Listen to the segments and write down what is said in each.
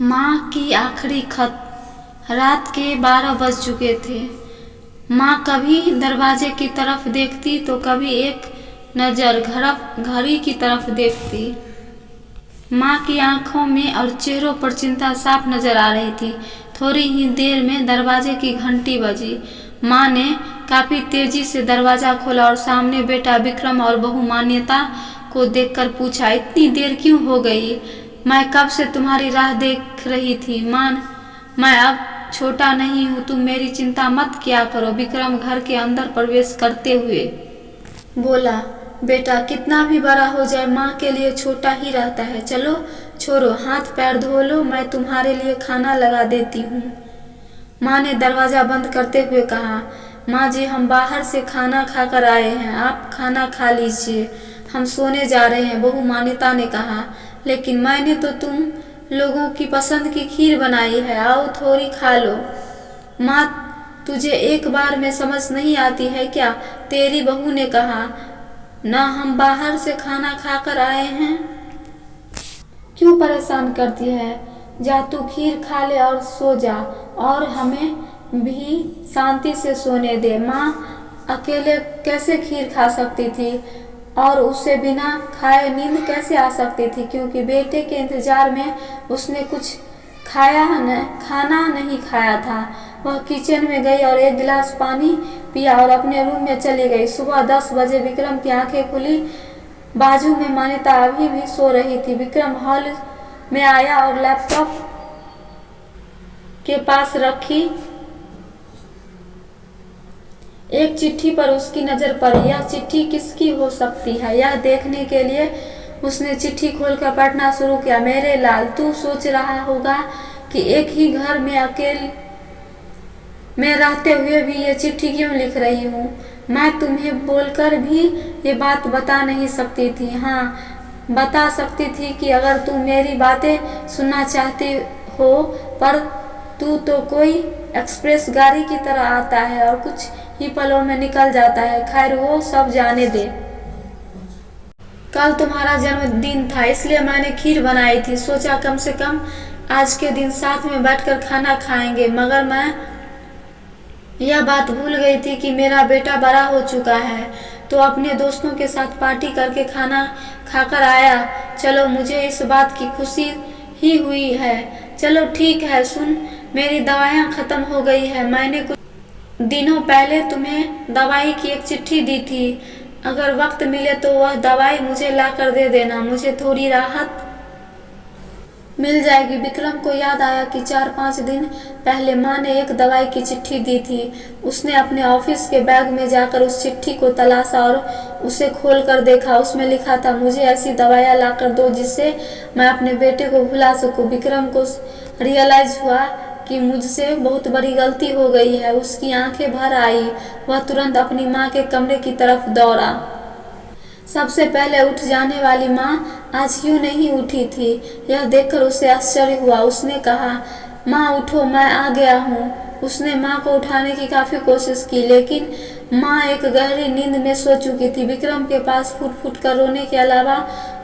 माँ की आखिरी खत। रात के 12 बज चुके थे। माँ कभी दरवाजे की तरफ देखती तो कभी एक नज़र घड़ी की तरफ देखती। माँ की आंखों में और चेहरों पर चिंता साफ नजर आ रही थी। थोड़ी ही देर में दरवाजे की घंटी बजी। माँ ने काफी तेजी से दरवाजा खोला और सामने बेटा विक्रम और बहू मान्यता को देखकर पूछा, इतनी देर क्यों हो गई? मैं कब से तुम्हारी राह देख रही थी। माँ, मैं अब छोटा नहीं हूँ, तुम मेरी चिंता मत किया करो। विक्रम घर के अंदर प्रवेश करते हुए बोला, बेटा कितना भी बड़ा हो जाए माँ के लिए छोटा ही रहता है। चलो छोड़ो, हाथ पैर धो लो, मैं तुम्हारे लिए खाना लगा देती हूँ। माँ ने दरवाजा बंद करते हुए कहा, माँ जी हम बाहर से खाना खाकर आए हैं, आप खाना खा लीजिए, हम सोने जा रहे हैं। बहू मान्यता ने कहा, लेकिन मैंने तो तुम लोगों की पसंद की खीर बनाई है, आओ थोड़ी खा लो। माँ तुझे एक बार में समझ नहीं आती है क्या? तेरी बहू ने कहा, ना हम बाहर से खाना खाकर आए हैं। क्यों परेशान करती है? जा तू खीर खा ले और सो जा, और हमें भी शांति से सोने दे। माँ अकेले कैसे खीर खा सकती थी और उसे बिना खाए नींद कैसे आ सकती थी, क्योंकि बेटे के इंतजार में उसने कुछ खाना नहीं खाया था। वह किचन में गई और एक गिलास पानी पिया और अपने रूम में चली गई। सुबह 10 बजे विक्रम की आंखें खुली। बाजू में मान्यता अभी भी सो रही थी। विक्रम हॉल में आया और लैपटॉप के पास रखी एक चिट्ठी पर उसकी नजर पड़ी। यह चिट्ठी किसकी हो सकती है? यह देखने के लिए उसने चिट्ठी खोलकर पढ़ना शुरू किया। मेरे लाल, तू सोच रहा होगा कि एक ही घर में अकेले में रहते हुए भी ये चिट्ठी क्यों लिख रही हूँ। मैं तुम्हें बोलकर भी ये बात बता नहीं सकती थी। हाँ, बता सकती थी कि अगर तुम मेरी बातें सुनना चाहती हो, पर तू तो कोई एक्सप्रेस गाड़ी की तरह आता है और कुछ ही पलों में निकल जाता है। खैर वो सब जाने दे। कल तुम्हारा जन्मदिन था, इसलिए मैंने खीर बनाई थी। सोचा कम से कम आज के दिन साथ में बैठकर खाना खाएंगे, मगर मैं यह बात भूल गई थी कि मेरा बेटा बड़ा हो चुका है, तो अपने दोस्तों के साथ पार्टी करके खाना खाकर आया। चलो, मुझे इस बात की खुशी ही हुई है। चलो ठीक है, सुन, मेरी दवाइयाँ खत्म हो गई है। मैंने कुछ दिनों पहले तुम्हें दवाई की एक चिट्ठी दी थी, अगर वक्त मिले तो वह दवाई मुझे ला कर दे देना, मुझे थोड़ी राहत मिल जाएगी। विक्रम को याद आया कि 4-5 दिन पहले माँ ने एक दवाई की चिट्ठी दी थी। उसने अपने ऑफिस के बैग में जाकर उस चिट्ठी को तलाशा और उसे खोलकर देखा। उसमें लिखा था, मुझे ऐसी दवाइयाँ लाकर दो जिससे मैं अपने बेटे को भुला सकूं। विक्रम को रियलाइज हुआ कि मुझसे बहुत बड़ी गलती हो गई है। उसकी आंखें भर आई। वह तुरंत अपनी माँ के कमरे की तरफ दौड़ा। सबसे पहले उठ जाने वाली माँ आज क्यों नहीं उठी थी, यह देखकर उसे आश्चर्य हुआ। उसने कहा, माँ उठो, मैं आ गया हूँ। उसने माँ को उठाने की काफी कोशिश की, लेकिन माँ एक गहरी नींद में सो चुकी थी। विक्रम के पास फुट फुट कर रोने के अलावा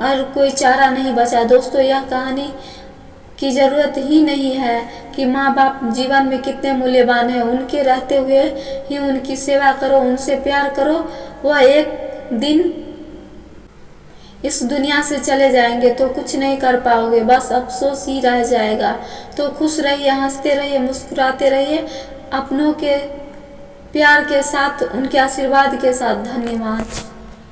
और कोई चारा नहीं बचा। दोस्तों, यह कहानी की जरूरत ही नहीं है कि माँ बाप जीवन में कितने मूल्यवान हैं। उनके रहते हुए ही उनकी सेवा करो, उनसे प्यार करो। वह एक दिन इस दुनिया से चले जाएंगे तो कुछ नहीं कर पाओगे, बस अफसोस ही रह जाएगा। तो खुश रहिए, हंसते रहिए, मुस्कुराते रहिए, अपनों के प्यार के साथ, उनके आशीर्वाद के साथ। धन्यवाद।